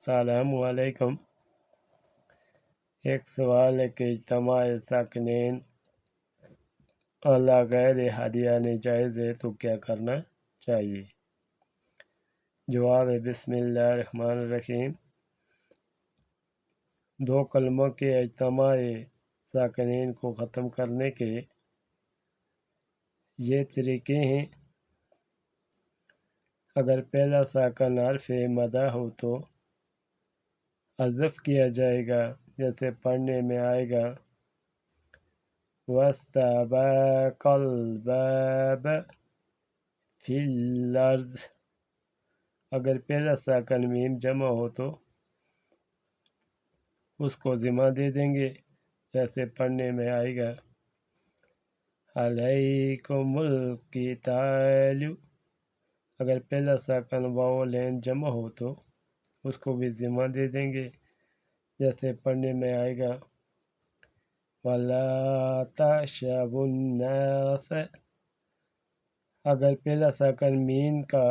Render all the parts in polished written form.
السلام علیکم۔ ایک سوال ہے کہ اجتماع ساکنین اعلی غیر ہادیانہ جائز ہے تو کیا کرنا چاہیے؟ جواب ہے بسم اللہ الرحمن الرحیم۔ دو کلموں کے اجتماع ساکنین کو ختم کرنے کے یہ طریقے ہیں۔ اگر پہلا ساکن حرف مدہ ہو تو حذف کیا جائے گا، جیسے پڑھنے میں آئے گا وَاسْتَبَقَ الْبَابَ فِي الْأَرْضِ۔ اگر پہلا ساکن میم جمع ہو تو اس کو ضمہ دے دیں گے، جیسے پڑھنے میں آئے گا عَلَيْكُمُ الْقِتَالُ۔ اگر پہلا ساکن واو لین جمع ہو تو اس کو بھی ضمہ دے دیں گے، جیسے پڑھنے میں آئے گا وَلَا تَحْسَبُوا النَّاسَ۔ اگر پہلا ساکن مین کا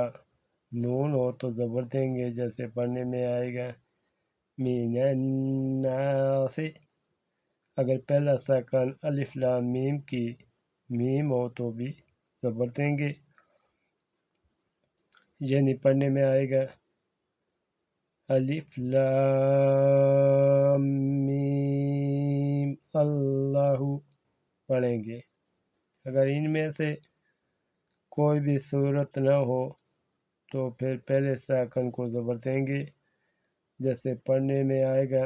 نون ہو تو زبر دیں گے، جیسے پڑھنے میں آئے گا مِنَ النَّاسِ۔ اگر پہلا ساکن الف لام میم کی میم ہو تو بھی زبر دیں گے، یعنی پڑھنے میں آئے گا الف لام میم اللہ پڑھیں گے۔ اگر ان میں سے کوئی بھی صورت نہ ہو تو پھر پہلے ساکن کو زبر دیں گے، جیسے پڑھنے میں آئے گا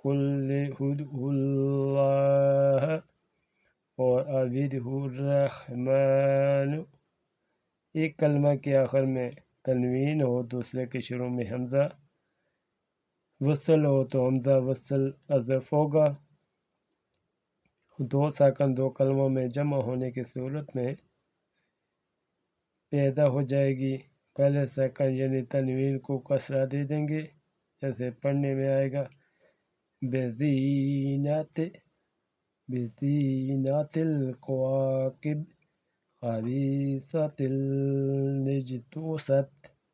قُلْ اُدْعُوا اللَّهَ اور اعوذ الرحمن۔ ایک کلمہ کے آخر میں تنوین ہو، دوسرے کے شروع میں حمزہ وصل ہو تو حمزہ وصل حذف ہوگا۔ دو ساکن دو کلموں میں جمع ہونے کی صورت میں پیدا ہو جائے گی۔ پہلے ساکن یعنی تنوین کو کسرہ دے دیں گے، جیسے پڑھنے میں آئے گا بِزِینَةِ الْکَوَاکِبِ خَبِیثَةِ النُّجُومِ۔